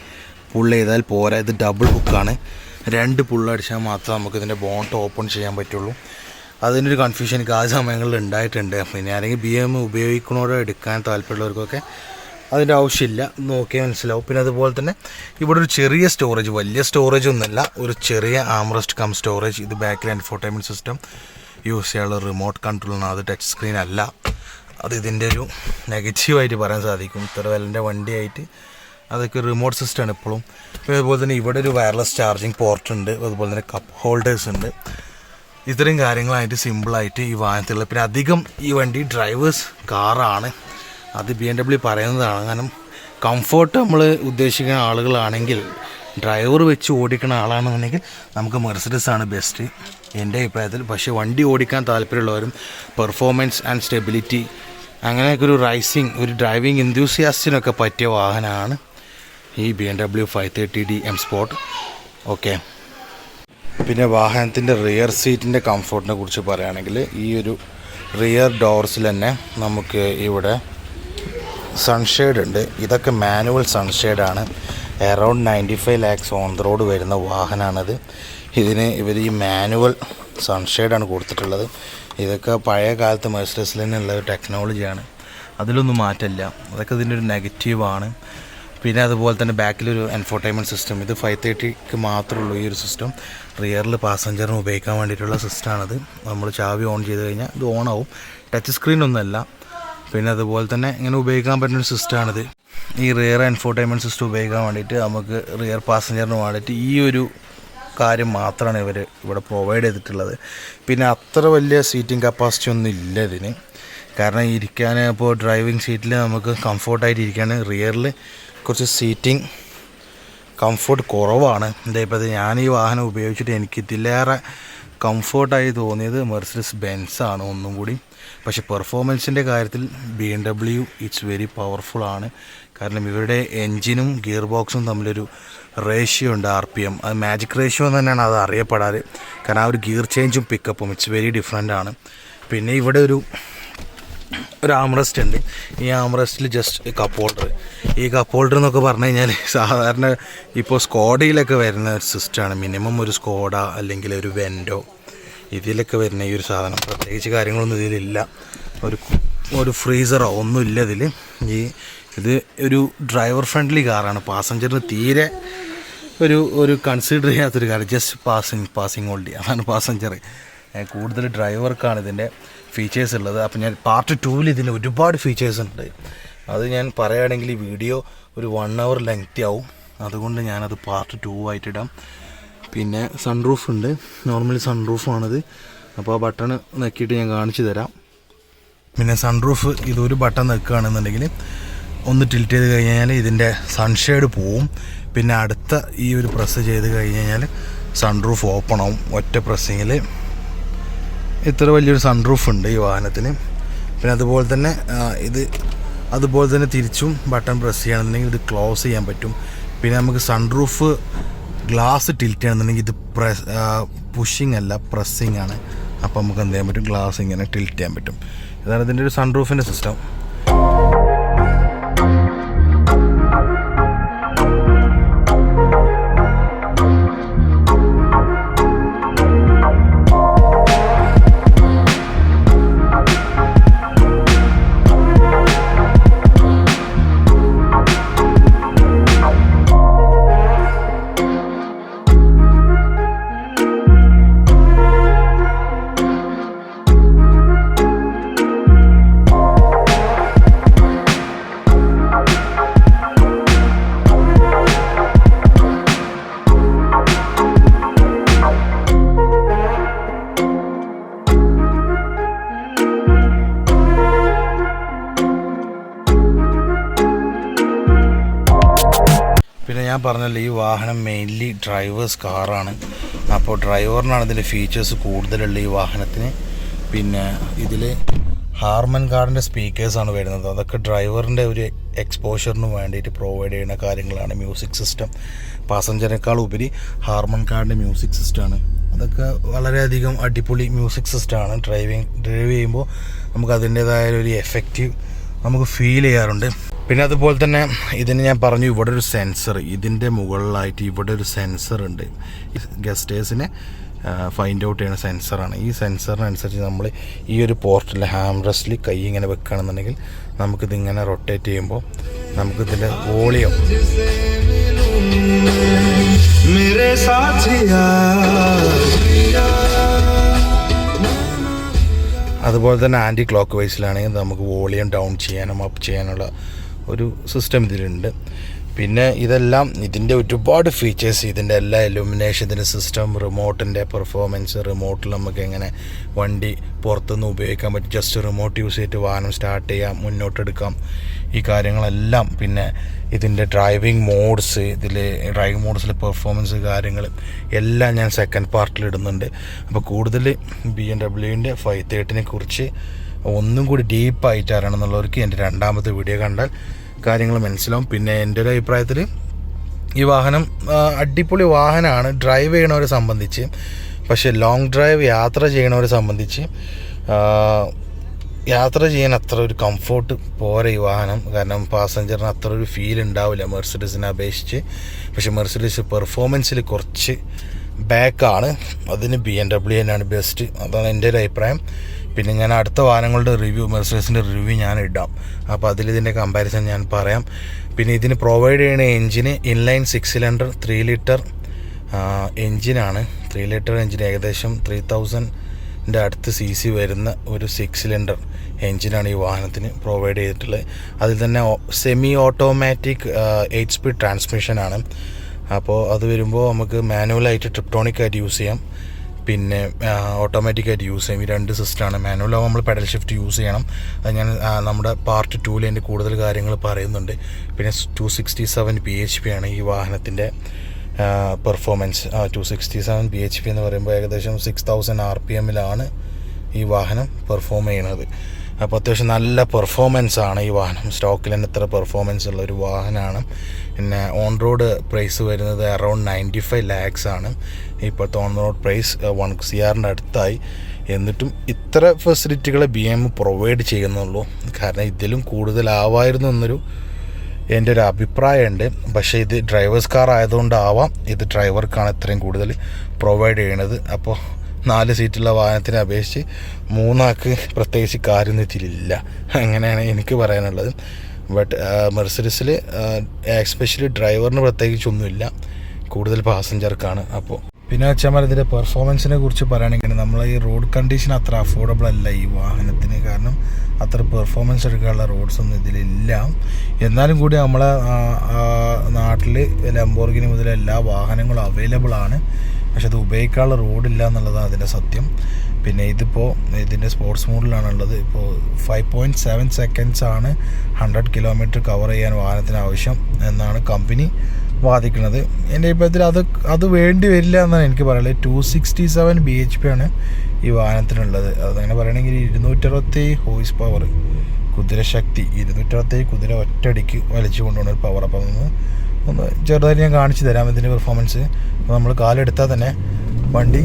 പുള്ള് ചെയ്താൽ പോരാ. ഇത് ഡബിൾ ഹുക്കാണ്, 2 പുള്ളടിച്ചാൽ മാത്രമേ നമുക്ക് ഇതിൻ്റെ ബോണറ്റ് ഓപ്പൺ ചെയ്യാൻ പറ്റുള്ളൂ. അതിനൊരു കൺഫ്യൂഷൻ എനിക്ക് ആ സമയങ്ങളിൽ ഉണ്ടായിട്ടുണ്ട്. പിന്നെ ആരെങ്കിലും BM ഉപയോഗിക്കണോടോ എടുക്കാൻ താല്പര്യമുള്ളവർക്കൊക്കെ അതിൻ്റെ ആവശ്യമില്ല, നോക്കിയാൽ മനസ്സിലാവും. പിന്നെ അതുപോലെ തന്നെ ഇവിടെ ഒരു ചെറിയ സ്റ്റോറേജ്, വലിയ സ്റ്റോറേജ് ഒന്നുമില്ല, ഒരു ചെറിയ ആംറസ്റ്റ് കം സ്റ്റോറേജ്. ഇത് ബാക്കിൽ എൻഫോർടൈൻമെൻറ്റ് സിസ്റ്റം യൂസ് ചെയ്യാനുള്ള റിമോട്ട് കൺട്രോളാണ്, അത് ടച്ച് സ്ക്രീൻ അല്ല. അത് ഇതിൻ്റെ ഒരു നെഗറ്റീവായിട്ട് പറയാൻ സാധിക്കും. ഇത്ര വിലൻ്റെ വണ്ടിയായിട്ട് അതൊക്കെ റിമോട്ട് സിസ്റ്റമാണ് ഇപ്പോഴും. പിന്നെ അതുപോലെ തന്നെ ഇവിടെ ഒരു വയർലെസ് ചാർജിങ് പോർട്ട് ഉണ്ട്, അതുപോലെ തന്നെ കപ്പ് ഹോൾഡേഴ്സ് ഉണ്ട്. ഇത്രയും കാര്യങ്ങളായിട്ട് സിമ്പിളായിട്ട് ഈ വാഹനത്തിലുള്ള. പിന്നെ അധികം ഈ വണ്ടി ഡ്രൈവേഴ്സ് കാറാണ്, അത് BMW പറയുന്നതാണ്. കാരണം കംഫോർട്ട് നമ്മൾ ഉദ്ദേശിക്കുന്ന ആളുകളാണെങ്കിൽ, ഡ്രൈവർ വെച്ച് ഓടിക്കുന്ന ആളാണെന്നുണ്ടെങ്കിൽ നമുക്ക് മെർസിഡസ് ആണ് ബെസ്റ്റ് എൻ്റെ അഭിപ്രായത്തിൽ. പക്ഷേ വണ്ടി ഓടിക്കാൻ താല്പര്യമുള്ളവരും പെർഫോമൻസ് ആൻഡ് സ്റ്റെബിലിറ്റി അങ്ങനെയൊക്കെ ഒരു ഡ്രൈവിംഗ് എന്തൂസിയാസ്റ്റിനൊക്കെ പറ്റിയ വാഹനമാണ് ഈ BMW 530D M sport. Okay, പിന്നെ വാഹനത്തിൻ്റെ റിയർ സീറ്റിൻ്റെ കംഫോർട്ടിനെ കുറിച്ച് പറയുകയാണെങ്കിൽ ഈ ഒരു റിയർ ഡോർസിൽ തന്നെ നമുക്ക് ഇവിടെ സൺഷെയ്ഡ് ഉണ്ട്. ഇതൊക്കെ മാനുവൽ സൺഷെയ്ഡാണ്. Around 95 lakhs on the road വരുന്ന വാഹനമാണത്. ഇതിന് ഇവർ ഈ മാനുവൽ സൺഷെയ്ഡാണ് കൊടുത്തിട്ടുള്ളത്. ഇതൊക്കെ പഴയ കാലത്ത് മെഴ്സിഡസിൽ നിന്നുള്ള ഒരു ടെക്നോളജിയാണ്, അതിലൊന്നും മാറ്റമില്ല. അതൊക്കെ ഇതിൻ്റെ ഒരു നെഗറ്റീവാണ്. പിന്നെ അതുപോലെ തന്നെ ബാക്കിലൊരു എൻഫോർടൈൻമെൻറ്റ് സിസ്റ്റം, ഇത് 530 മാത്രമേ ഉള്ളൂ ഈ ഒരു സിസ്റ്റം. റിയറിൽ പാസഞ്ചറിന് ഉപയോഗിക്കാൻ വേണ്ടിയിട്ടുള്ള സിസ്റ്റമാണത്. നമ്മൾ ചാവി ഓൺ ചെയ്ത് കഴിഞ്ഞാൽ ഇത് ഓണാവും. ടച്ച് സ്ക്രീനൊന്നുമല്ല. പിന്നെ അതുപോലെ തന്നെ ഇങ്ങനെ ഉപയോഗിക്കാൻ പറ്റുന്നൊരു സിസ്റ്റമാണിത്. ഈ റിയർ എൻഫോർടൈൻമെൻറ്റ് സിസ്റ്റം ഉപയോഗിക്കാൻ വേണ്ടിയിട്ട് നമുക്ക് റിയർ പാസഞ്ചറിന് വേണ്ടിയിട്ട് ഈ ഒരു കാര്യം മാത്രമാണ് ഇവർ ഇവിടെ പ്രൊവൈഡ് ചെയ്തിട്ടുള്ളത്. പിന്നെ അത്ര വലിയ സീറ്റിംഗ് കപ്പാസിറ്റി ഒന്നും ഇല്ല ഇതിന്. കാരണം ഇരിക്കാൻ ഇപ്പോൾ ഡ്രൈവിംഗ് സീറ്റിൽ നമുക്ക് കംഫോർട്ടായിട്ട് ഇരിക്കാൻ റിയറിൽ കുറച്ച് സീറ്റിംഗ് കംഫോർട്ട് കുറവാണ്. ഇപ്പോൾ ഞാൻ ഈ വാഹനം ഉപയോഗിച്ചിട്ട് എനിക്ക് ഇതിലേറെ കംഫോർട്ടായി തോന്നിയത് മെർസിഡസ് ബെൻസ് ആണ് ഒന്നും കൂടി. പക്ഷേ പെർഫോമൻസിൻ്റെ കാര്യത്തിൽ BMW ഇറ്റ്സ് വെരി പവർഫുള്ളാണ്. കാരണം ഇവരുടെ എൻജിനും ഗിയർ ബോക്സും തമ്മിലൊരു റേഷ്യോ ഉണ്ട്, RPM. അത് മാജിക് റേഷ്യോ എന്ന് തന്നെയാണ് അത് അറിയപ്പെടാറ്. കാരണം ആ ഒരു ഗിയർ ചേഞ്ചും പിക്കപ്പും ഇറ്റ്സ് വെരി ഡിഫറെൻ്റ് ആണ്. പിന്നെ ഇവിടെ ഒരു ആംറസ്റ്റ് ഉണ്ട്. ഈ ആംറസ്റ്റിൽ ജസ്റ്റ് കപ്പ് ഹോൾഡർ. ഈ കപ്പ് ഹോൾഡർ എന്നൊക്കെ പറഞ്ഞു കഴിഞ്ഞാൽ സാധാരണ ഇപ്പോൾ സ്കോഡയിലൊക്കെ വരുന്ന ഒരു സിസ്റ്റമാണ്. മിനിമം ഒരു സ്കോഡ അല്ലെങ്കിൽ ഒരു വെൻഡോ ഇതിലൊക്കെ വരുന്ന ഈ ഒരു സാധനം. പ്രത്യേകിച്ച് കാര്യങ്ങളൊന്നും ഇതിലില്ല. ഒരു ഫ്രീസറോ ഒന്നുമില്ല ഇതിൽ. ഇത് ഒരു ഡ്രൈവർ ഫ്രണ്ട്ലി കാറാണ്. പാസഞ്ചറിന് തീരെ ഒരു കൺസിഡർ ചെയ്യാത്തൊരു കാര്യം. ജസ്റ്റ് പാസിങ് ഓൾഡി, അതാണ് പാസഞ്ചർ. കൂടുതൽ ഡ്രൈവർക്കാണ് ഇതിൻ്റെ ഫീച്ചേഴ്സ് ഉള്ളത്. അപ്പോൾ ഞാൻ പാർട്ട് 2 ഇതിന് ഒരുപാട് ഫീച്ചേഴ്സ് ഉണ്ട്. അത് ഞാൻ പറയുകയാണെങ്കിൽ ഈ വീഡിയോ ഒരു 1 hour ലെങ്തി ആവും. അതുകൊണ്ട് ഞാനത് പാർട്ട് 2 ആയിട്ടിടാം. പിന്നെ സൺറൂഫ് ഉണ്ട്, നോർമലി സൺറൂഫാണിത്. അപ്പോൾ ആ ബട്ടൺ നെക്കിയിട്ട് ഞാൻ കാണിച്ചു തരാം. പിന്നെ സൺറൂഫ് ഇതൊരു ബട്ടൺ നിൽക്കുകയാണെന്നുണ്ടെങ്കിൽ ഒന്ന് ടിൽറ്റ് ചെയ്ത് കഴിഞ്ഞാൽ ഇതിൻ്റെ സൺഷെയ്ഡ് പോവും. പിന്നെ അടുത്ത ഈ ഒരു പ്രസ് ചെയ്ത് കഴിഞ്ഞ് കഴിഞ്ഞാൽ സൺറൂഫ് ഓപ്പൺ ആവും ഒറ്റ പ്രസ്സിങ്ങിൽ. ഇത്ര വലിയൊരു സൺറൂഫ് ഉണ്ട് ഈ വാഹനത്തിന്. പിന്നെ അതുപോലെ തന്നെ തിരിച്ചും ബട്ടൺ പ്രസ് ചെയ്യണമെന്നുണ്ടെങ്കിൽ ഇത് ക്ലോസ് ചെയ്യാൻ പറ്റും. പിന്നെ നമുക്ക് സൺറൂഫ് ഗ്ലാസ് ടിൽറ്റ് ചെയ്യണമെന്നുണ്ടെങ്കിൽ ഇത് പുഷിങ് അല്ല, പ്രസ്സിങ് ആണ്. അപ്പോൾ നമുക്ക് എന്ത് ചെയ്യാൻ പറ്റും, ഗ്ലാസ് ഇങ്ങനെ ടിൽറ്റ് ചെയ്യാൻ പറ്റും. ഇതാണ് ഇതിൻ്റെ ഒരു സൺറൂഫിൻ്റെ സിസ്റ്റം. പിന്നെ ഞാൻ പറഞ്ഞല്ലോ ഈ വാഹനം മെയിൻലി ഡ്രൈവേഴ്സ് കാറാണ്. അപ്പോൾ ഡ്രൈവറിനാണ് ഇതിൻ്റെ ഫീച്ചേഴ്സ് കൂടുതലുള്ള ഈ വാഹനത്തിന്. പിന്നെ ഇതിൽ ഹാർമൻ കാർഡിൻ്റെ സ്പീക്കേഴ്സാണ് വരുന്നത്. അതൊക്കെ ഡ്രൈവറിൻ്റെ ഒരു എക്സ്പോഷറിന് വേണ്ടിയിട്ട് പ്രൊവൈഡ് ചെയ്യുന്ന കാര്യങ്ങളാണ്. മ്യൂസിക് സിസ്റ്റം പാസഞ്ചറിനേക്കാൾ ഉപരി ഹാർമൻ കാർഡിൻ്റെ മ്യൂസിക് സിസ്റ്റമാണ്. അതൊക്കെ വളരെയധികം അടിപൊളി മ്യൂസിക് സിസ്റ്റമാണ്. ഡ്രൈവ് ചെയ്യുമ്പോൾ നമുക്ക് അതിൻ്റേതായ ഒരു എഫക്റ്റീവ് നമുക്ക് ഫീൽ ചെയ്യാറുണ്ട്. പിന്നെ അതുപോലെ തന്നെ ഇതിന് ഞാൻ പറഞ്ഞു ഇവിടെ ഒരു സെൻസർ, ഇതിൻ്റെ മുകളിലായിട്ട് ഇവിടെ ഒരു സെൻസർ ഉണ്ട്. ഗസ്റ്റേഴ്സിനെ ഫൈൻഡ് ഔട്ട് ചെയ്യുന്ന സെൻസറാണ്. ഈ സെൻസറിനനുസരിച്ച് നമ്മൾ ഈ ഒരു പോർട്ടിൽ ഹാംറസ്റ്റിൽ കൈ ഇങ്ങനെ വെക്കുകയാണെന്നുണ്ടെങ്കിൽ നമുക്കിതിങ്ങനെ റൊട്ടേറ്റ് ചെയ്യുമ്പോൾ നമുക്കിതിൻ്റെ വോളിയം അതുപോലെ തന്നെ ആൻറ്റി ക്ലോക്ക് വൈസിലാണെങ്കിൽ നമുക്ക് വോളിയം ഡൗൺ ചെയ്യാനും അപ്പ് ചെയ്യാനുള്ള ഒരു സിസ്റ്റം ഇതിലുണ്ട്. പിന്നെ ഇതെല്ലാം ഇതിൻ്റെ ഒരുപാട് ഫീച്ചേഴ്സ്, ഇതിൻ്റെ എല്ലാ ഇലുമിനേഷൻ്റെ സിസ്റ്റം, റിമോട്ടിൻ്റെ പെർഫോമൻസ്, റിമോട്ടിൽ നമുക്ക് എങ്ങനെ വണ്ടി പുറത്തുനിന്ന് ഉപയോഗിക്കാൻ പറ്റും, ജസ്റ്റ് റിമോട്ട് യൂസ് ചെയ്തിട്ട് വാഹനം സ്റ്റാർട്ട് ചെയ്യാം, മുന്നോട്ടെടുക്കാം, ഈ കാര്യങ്ങളെല്ലാം. പിന്നെ ഇതിൻ്റെ ഡ്രൈവിംഗ് മോഡ്സ്, ഡ്രൈവിംഗ് മോഡ്സിലെ പെർഫോമൻസ് കാര്യങ്ങൾ എല്ലാം ഞാൻ സെക്കൻഡ് പാർട്ടിൽ ഇടുന്നുണ്ട്. അപ്പോൾ കൂടുതൽ BMW 530 കുറിച്ച് ഒന്നും കൂടി ഡീപ്പായിട്ട് അറിയണമെന്നുള്ളവർക്ക് എൻ്റെ രണ്ടാമത്തെ വീഡിയോ കണ്ടാൽ കാര്യങ്ങൾ മനസ്സിലാവും. പിന്നെ എൻ്റെ ഒരു അഭിപ്രായത്തിൽ ഈ വാഹനം അടിപൊളി വാഹനമാണ് ഡ്രൈവ് ചെയ്യണവരെ സംബന്ധിച്ച്. പക്ഷേ ലോങ് ഡ്രൈവ് യാത്ര ചെയ്യണവരെ സംബന്ധിച്ച് യാത്ര ചെയ്യാൻ അത്ര ഒരു കംഫോർട്ട് പോരാ ഈ വാഹനം. കാരണം പാസഞ്ചറിന് അത്ര ഒരു ഫീൽ ഉണ്ടാവില്ല മെർസിഡീസിനെ അപേക്ഷിച്ച്. പക്ഷെ മെർസിഡീസ് പെർഫോമൻസിൽ കുറച്ച് ബാക്കാണ്. അതിന് BMW തന്നെയാണ് ബെസ്റ്റ്. അതാണ് എൻ്റെ ഒരു അഭിപ്രായം. പിന്നെ ഞാൻ അടുത്ത വാഹനങ്ങളുടെ റിവ്യൂ, മെർസിഡീസിൻ്റെ റിവ്യൂ ഞാൻ ഇടാം. അപ്പോൾ ഇതിൻ്റെ കമ്പാരിസൺ ഞാൻ പറയാം. പിന്നെ ഇതിന് പ്രൊവൈഡ് ചെയ്യുന്ന എഞ്ചിന് ഇൻലൈൻ 6 സിലിണ്ടർ 3 ലിറ്റർ എഞ്ചിനാണ്. 3 ലിറ്റർ എഞ്ചിൻ ഏകദേശം 3000 അടുത്ത് CC വരുന്ന ഒരു 6 സിലിണ്ടർ എഞ്ചിനാണ് ഈ വാഹനത്തിന് പ്രൊവൈഡ് ചെയ്തിട്ടുള്ളത്. അതിൽ തന്നെ സെമി ഓട്ടോമാറ്റിക് 8 സ്പീഡ് ട്രാൻസ്മിഷനാണ്. അപ്പോൾ അത് വരുമ്പോൾ നമുക്ക് മാനുവലായിട്ട് ട്രിപ്റ്റോണിക്കായിട്ട് യൂസ് ചെയ്യാം, പിന്നെ ഓട്ടോമാറ്റിക്കായിട്ട് യൂസ് ചെയ്യും. ഈ 2 സിസ്റ്റമാണ്. മാനുവലാകുമ്പോൾ നമ്മൾ പെഡൽ ഷിഫ്റ്റ് യൂസ് ചെയ്യണം. അത് ഞാൻ നമ്മുടെ പാർട്ട് 2 അതിൻ്റെ കൂടുതൽ കാര്യങ്ങൾ പറയുന്നുണ്ട്. പിന്നെ 267 bhp ആണ് ഈ വാഹനത്തിൻ്റെ പെർഫോമൻസ്. 267 bhp എന്ന് പറയുമ്പോൾ ഏകദേശം 6000 RPM ഈ വാഹനം പെർഫോം ചെയ്യുന്നത്. അപ്പോൾ അത്യാവശ്യം നല്ല പെർഫോമൻസ് ആണ് ഈ വാഹനം. സ്റ്റോക്കിൽ തന്നെ ഇത്ര പെർഫോമൻസ് ഉള്ള ഒരു വാഹനമാണ്. പിന്നെ ഓൺ റോഡ് പ്രൈസ് വരുന്നത് അറൗണ്ട് 95 lakhs ആണ് ഇപ്പോഴത്തെ ഓൺ റോഡ് പ്രൈസ്. 1 crore അടുത്തായി. എന്നിട്ടും ഇത്ര ഫെസിലിറ്റികൾ BM പ്രൊവൈഡ് ചെയ്യുന്നുള്ളൂ. കാരണം ഇതിലും കൂടുതലാവായിരുന്നു എന്നൊരു എൻ്റെ ഒരു അഭിപ്രായമുണ്ട്. പക്ഷേ ഇത് ഡ്രൈവേഴ്സ് കാർ ആയതുകൊണ്ടാവാം ഇത് ഡ്രൈവർക്കാണ് ഇത്രയും കൂടുതൽ പ്രൊവൈഡ് ചെയ്യണത്. അപ്പോൾ 4 സീറ്റുള്ള വാഹനത്തിനെ അപേക്ഷിച്ച് 3 ആൾക്ക് പ്രത്യേകിച്ച് കാര്യമൊന്നുമില്ല. അങ്ങനെയാണ് എനിക്ക് പറയാനുള്ളത്. ബട്ട് മെർസിഡീസിൽ എസ്പെഷ്യലി ഡ്രൈവറിന് പ്രത്യേകിച്ചൊന്നുമില്ല, കൂടുതൽ പാസഞ്ചർക്കാണ്. അപ്പോൾ പിന്നെ വെച്ചാൽ ഇതിൻ്റെ പെർഫോമൻസിനെ കുറിച്ച് പറയുകയാണെങ്കിൽ നമ്മൾ ഈ റോഡ് കണ്ടീഷൻ അത്ര അഫോർഡബിൾ അല്ല ഈ വാഹനത്തിന്. കാരണം അത്ര പെർഫോമൻസ് എടുക്കാനുള്ള റോഡ്സ് ഒന്നും ഇതിലില്ല. എന്നാലും കൂടി നമ്മളെ നാട്ടിൽ ലംബോർഗിനി മുതൽ എല്ലാ വാഹനങ്ങളും അവൈലബിൾ ആണ്. പക്ഷെ അത് ഉപയോഗിക്കാനുള്ള റോഡില്ല എന്നുള്ളതാണ് അതിൻ്റെ സത്യം. പിന്നെ ഇതിൻ്റെ സ്പോർട്സ് മോഡിലാണുള്ളത്. ഇപ്പോൾ 5.7 seconds ആണ് 100 kilometer കവർ ചെയ്യാൻ വാഹനത്തിന് ആവശ്യം എന്നാണ് കമ്പനി വാദിക്കുന്നത്. എൻ്റെ അഭിപ്രായത്തിൽ അത് വേണ്ടി വരില്ല എന്നാണ് എനിക്ക് പറയുന്നത്. 267 bhp ആണ് ഈ വാഹനത്തിനുള്ളത്. അതങ്ങനെ പറയണമെങ്കിൽ 267 ഹോഴ്സ് പവർ കുതിരശക്തി, 267 കുതിര ഒറ്റയടിക്ക് വലിച്ചു കൊണ്ടുപോകുന്ന ഒരു പവർ. അപ്പം ഒന്ന് ചെറുതായിട്ട് ഞാൻ കാണിച്ചു തരാം ഇതിൻ്റെ പെർഫോമൻസ്. അപ്പോൾ നമ്മൾ കാലെടുത്താൽ തന്നെ വണ്ടി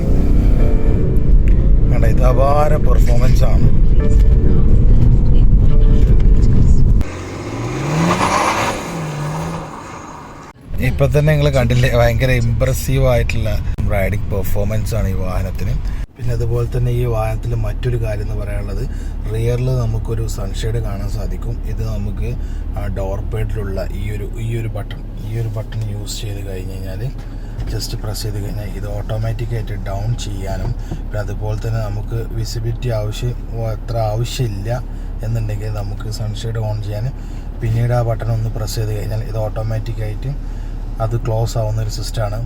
കണ്ട ഇത് അപാര പെർഫോമൻസ് ആണ്. ഇപ്പം തന്നെ നിങ്ങൾ കണ്ടില്ലേ, ഭയങ്കര ഇമ്പ്രസീവ് ആയിട്ടുള്ള റൈഡിങ് പെർഫോമൻസ് ആണ് ഈ വാഹനത്തിന്. പിന്നെ അതുപോലെ തന്നെ ഈ വാഹനത്തിൽ മറ്റൊരു കാര്യം എന്ന് പറയാനുള്ളത്, റിയറിൽ നമുക്കൊരു സൺഷെയ്ഡ് കാണാൻ സാധിക്കും. ഇത് നമുക്ക് ഡോർ പേഡിലുള്ള ഈ ഒരു ബട്ടൺ യൂസ് ചെയ്ത് കഴിഞ്ഞ് കഴിഞ്ഞാൽ, ജസ്റ്റ് പ്രസ് ചെയ്ത് കഴിഞ്ഞാൽ ഇത് ഓട്ടോമാറ്റിക്കായിട്ട് ഡൗൺ ചെയ്യാനും, പിന്നെ അതുപോലെ തന്നെ നമുക്ക് വിസിബിലിറ്റി എത്ര ആവശ്യമില്ല എന്നുണ്ടെങ്കിൽ നമുക്ക് സൺഷെയ്ഡ് ഓൺ ചെയ്യാൻ പിന്നീട് ആ ബട്ടൺ ഒന്ന് പ്രസ് ചെയ്ത് കഴിഞ്ഞാൽ ഇത് ഓട്ടോമാറ്റിക്കായിട്ട് അത് ക്ലോസ് ആവുന്ന ഒരു സിസ്റ്റമാണ്.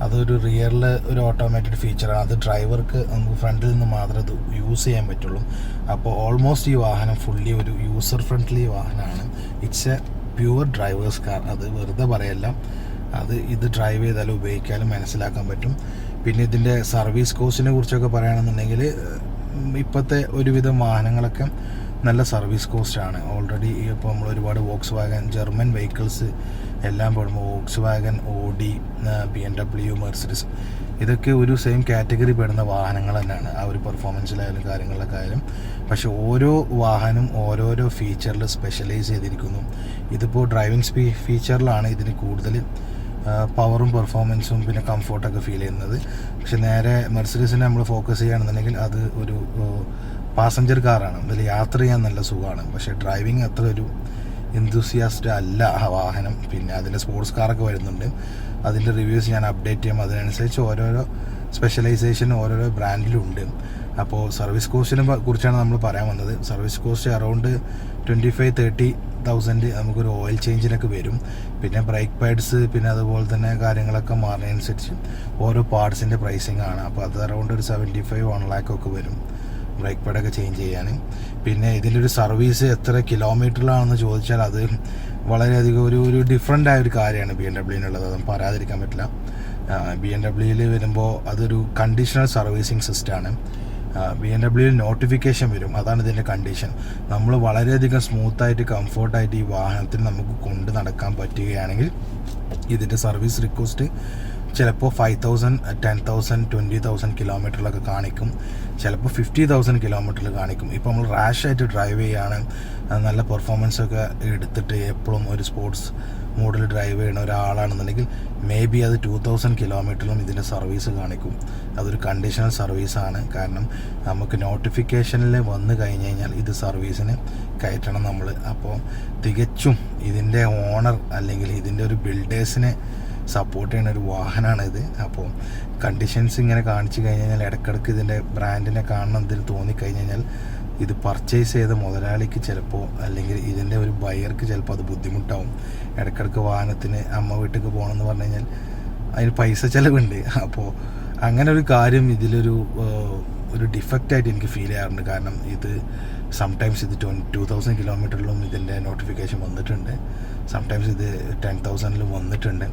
അതൊരു റിയറിൽ ഒരു ഓട്ടോമാറ്റഡ് ഫീച്ചറാണ്. അത് ഡ്രൈവർക്ക് നമുക്ക് ഫ്രണ്ടിൽ നിന്ന് മാത്രമേ ഇത് യൂസ് ചെയ്യാൻ പറ്റുള്ളൂ. അപ്പോൾ ഓൾമോസ്റ്റ് ഈ വാഹനം ഫുള്ളി ഒരു യൂസർ ഫ്രണ്ട്ലി വാഹനമാണ്. It's A pure drivers car. അത് വെറുതെ പറയല്ല, ഇത് ഡ്രൈവ് ചെയ്താലും ഉപയോഗിക്കാനും മനസ്സിലാക്കാൻ പറ്റും. പിന്നെ ഇതിൻ്റെ സർവീസ് കോസ്റ്റിനെ കുറിച്ചൊക്കെ പറയുകയാണെന്നുണ്ടെങ്കിൽ ഇപ്പോഴത്തെ ഒരുവിധം വാഹനങ്ങളൊക്കെ നല്ല സർവീസ് കോസ്റ്റാണ്. ഓൾറെഡി ഇപ്പോൾ നമ്മൾ ഒരുപാട് വോക്സ് വാഗൻ, ജർമ്മൻ വെഹിക്കിൾസ് എല്ലാം പെടുമ്പോൾ Volkswagen, Audi, BMW, Mercedes ഇതൊക്കെ ഒരു സെയിം കാറ്റഗറി പെടുന്ന വാഹനങ്ങൾ തന്നെയാണ് ആ ഒരു പെർഫോമൻസിലായാലും കാര്യങ്ങളിലൊക്കെ ആയാലും. പക്ഷെ ഓരോ വാഹനം ഓരോരോ ഫീച്ചറിൽ സ്പെഷ്യലൈസ് ചെയ്തിരിക്കുന്നു. ഇതിപ്പോൾ ഡ്രൈവിംഗ് ഫീച്ചറിലാണ് ഇതിന് കൂടുതൽ പവറും പെർഫോമൻസും പിന്നെ കംഫോർട്ടൊക്കെ ഫീൽ ചെയ്യുന്നത്. പക്ഷെ നേരെ മെർസിഡീസിനെ നമ്മൾ ഫോക്കസ് ചെയ്യുകയാണെന്നുണ്ടെങ്കിൽ അത് ഒരു പാസഞ്ചർ കാറാണ്. അതിൽ യാത്ര ചെയ്യാൻ നല്ല സുഖമാണ്. പക്ഷേ ഡ്രൈവിങ് അത്ര ഒരു എന്തൂസിയാസ്റ്റ് അല്ല ആ വാഹനം. പിന്നെ അതിൻ്റെ സ്പോർട്സ് കാറൊക്കെ വരുന്നുണ്ട്. അതിൻ്റെ റിവ്യൂസ് ഞാൻ അപ്ഡേറ്റ് ചെയ്യും. അതിനനുസരിച്ച് ഓരോരോ സ്പെഷ്യലൈസേഷൻ ഓരോരോ ബ്രാൻഡിലുണ്ട്. അപ്പോൾ സർവീസ് കോസ്റ്റിനെ കുറിച്ചാണ് നമ്മൾ പറയാൻ വന്നത്. സർവീസ് കോസ്റ്റ് അറൗണ്ട് 25-30,000 നമുക്കൊരു ഓയിൽ ചേഞ്ചിനൊക്കെ വരും. പിന്നെ ബ്രേക്ക് പാഡ്സ് പിന്നെ അതുപോലെ തന്നെ കാര്യങ്ങളൊക്കെ മാറുന്നതിനനുസരിച്ച് ഓരോ പാർട്സിൻ്റെ പ്രൈസിങ് ആണ്. അപ്പോൾ അത് അറൗണ്ട് ഒരു 75-1 lakh ഒക്കെ വരും ബ്രേക്ക് പാഡൊക്കെ ചേഞ്ച് ചെയ്യാൻ. പിന്നെ ഇതിൻ്റെ ഒരു സർവീസ് എത്ര കിലോമീറ്ററിലാണെന്ന് ചോദിച്ചാൽ അത് വളരെയധികം ഒരു ഡിഫറെൻ്റ് ആയ ഒരു കാര്യമാണ് BMW-നുള്ളത്. അതും പറയാതിരിക്കാൻ പറ്റില്ല. BMW വരുമ്പോൾ അതൊരു കണ്ടീഷണൽ സർവീസിങ് സിസ്റ്റമാണ്. BMW നോട്ടിഫിക്കേഷൻ വരും, അതാണ് ഇതിൻ്റെ കണ്ടീഷൻ. നമ്മൾ വളരെയധികം സ്മൂത്തായിട്ട് കംഫോർട്ടായിട്ട് ഈ വാഹനത്തിന് നമുക്ക് കൊണ്ട് നടക്കാൻ പറ്റുകയാണെങ്കിൽ ഇതിൻ്റെ സർവീസ് റിക്വസ്റ്റ് ചിലപ്പോൾ 5,000, 10,000, 20,000 കിലോമീറ്ററിലൊക്കെ കാണിക്കും, ചിലപ്പോൾ 50,000 കിലോമീറ്ററിൽ കാണിക്കും. ഇപ്പോൾ നമ്മൾ റാഷായിട്ട് ഡ്രൈവ് ചെയ്യുകയാണ്, നല്ല പെർഫോമൻസൊക്കെ എടുത്തിട്ട് എപ്പോഴും ഒരു സ്പോർട്സ് മോഡിൽ ഡ്രൈവ് ചെയ്യുന്ന ഒരാളാണെന്നുണ്ടെങ്കിൽ മേ ബി അത് 2,000 കിലോമീറ്ററിലും ഇതിൻ്റെ സർവീസ് കാണിക്കും. അതൊരു കണ്ടീഷണൽ സർവീസാണ്. കാരണം നമുക്ക് നോട്ടിഫിക്കേഷനിൽ വന്നു കഴിഞ്ഞ് കഴിഞ്ഞാൽ ഇത് സർവീസിന് കയറ്റണം നമ്മൾ. അപ്പോൾ തികച്ചും ഇതിൻ്റെ ഓണർ അല്ലെങ്കിൽ ഇതിൻ്റെ ഒരു ബിൽഡേഴ്സിനെ സപ്പോർട്ട് ചെയ്യുന്ന ഒരു വാഹനമാണിത്. അപ്പോൾ കണ്ടീഷൻസ് ഇങ്ങനെ കാണിച്ചു കഴിഞ്ഞ് കഴിഞ്ഞാൽ ഇടയ്ക്കിടയ്ക്ക് ഇതിൻ്റെ ബ്രാൻഡിനെ കാണണം ഇതിൽ തോന്നിക്കഴിഞ്ഞ് കഴിഞ്ഞാൽ ഇത് പർച്ചേസ് ചെയ്ത മുതലാളിക്ക് ചിലപ്പോൾ അല്ലെങ്കിൽ ഇതിൻ്റെ ഒരു ബയർക്ക് ചിലപ്പോൾ അത് ബുദ്ധിമുട്ടാവും. ഇടയ്ക്കിടയ്ക്ക് വാഹനത്തിന് അമ്മ വീട്ടിലേക്ക് പോകണമെന്ന് പറഞ്ഞു കഴിഞ്ഞാൽ അതിന് പൈസ ചിലവുണ്ട്. അപ്പോൾ അങ്ങനെ ഒരു കാര്യം ഇതിലൊരു ഡിഫക്റ്റായിട്ട് എനിക്ക് ഫീൽ ചെയ്യാറുണ്ട്. കാരണം ഇത് സംടൈംസ് ഇത് 2,000 കിലോമീറ്ററിലും ഇതിൻ്റെ നോട്ടിഫിക്കേഷൻ വന്നിട്ടുണ്ട്, സംടൈംസ് ഇത് 10,000-ലും വന്നിട്ടുണ്ട്.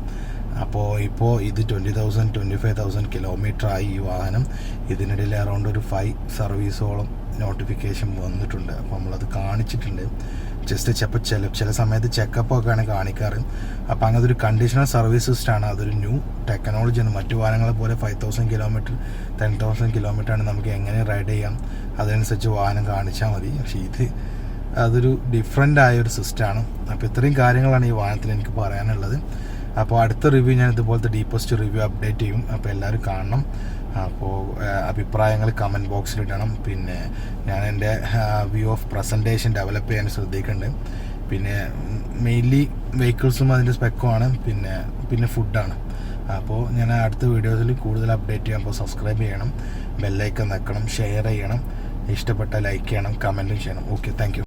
അപ്പോൾ ഇപ്പോൾ ഇത് 20,000, 25,000 കിലോമീറ്ററായി ഈ വാഹനം. ഇതിനിടയിൽ അറൗണ്ട് ഒരു 5 സർവീസോളം നോട്ടിഫിക്കേഷൻ വന്നിട്ടുണ്ട്. അപ്പോൾ നമ്മളത് കാണിച്ചിട്ടുണ്ട്. ജസ്റ്റ് ചില സമയത്ത് ചെക്കപ്പൊക്കെയാണ് കാണിക്കാറ്. അപ്പോൾ അങ്ങനത്തെ ഒരു കണ്ടീഷണൽ സർവീസ് സിസ്റ്റമാണ്. അതൊരു ന്യൂ ടെക്നോളജിയാണ്. മറ്റു വാഹനങ്ങളെ പോലെ 5,000 കിലോമീറ്റർ, 10,000 കിലോമീറ്ററാണ് നമുക്ക് എങ്ങനെ റൈഡ് ചെയ്യാം, അതനുസരിച്ച് വാഹനം കാണിച്ചാൽ മതി. പക്ഷേ അതൊരു ഡിഫറെൻ്റ് ആയൊരു സിസ്റ്റമാണ്. അപ്പോൾ ഇത്രയും കാര്യങ്ങളാണ് ഈ വാഹനത്തിൽ എനിക്ക് പറയാനുള്ളത്. അപ്പോൾ അടുത്ത റിവ്യൂ ഞാൻ ഇതുപോലത്തെ ഡീപ്പസ്റ്റ് റിവ്യൂ അപ്ഡേറ്റ് ചെയ്യും. അപ്പോൾ എല്ലാവരും കാണണം. അപ്പോൾ അഭിപ്രായങ്ങൾ കമൻറ്റ് ബോക്സിൽ ഇടണം. പിന്നെ ഞാൻ എൻ്റെ വ്യൂ ഓഫ് പ്രസൻറ്റേഷൻ ഡെവലപ്പ് ചെയ്യാൻ ശ്രദ്ധിക്കുന്നുണ്ട്. പിന്നെ മെയിൻലി വെഹിക്കിൾസും അതിൻ്റെ സ്പെക്കുമാണ്, പിന്നെ ഫുഡാണ്. അപ്പോൾ ഞാൻ അടുത്ത വീഡിയോസിൽ കൂടുതൽ അപ്ഡേറ്റ് ചെയ്യാം. അപ്പോൾ സബ്സ്ക്രൈബ് ചെയ്യണം, ബെല്ലൈക്കൺ നിൽക്കണം, ഷെയർ ചെയ്യണം, ഇഷ്ടപ്പെട്ട ലൈക്ക് ചെയ്യണം, കമൻറ്റും ചെയ്യണം. Okay, thank you.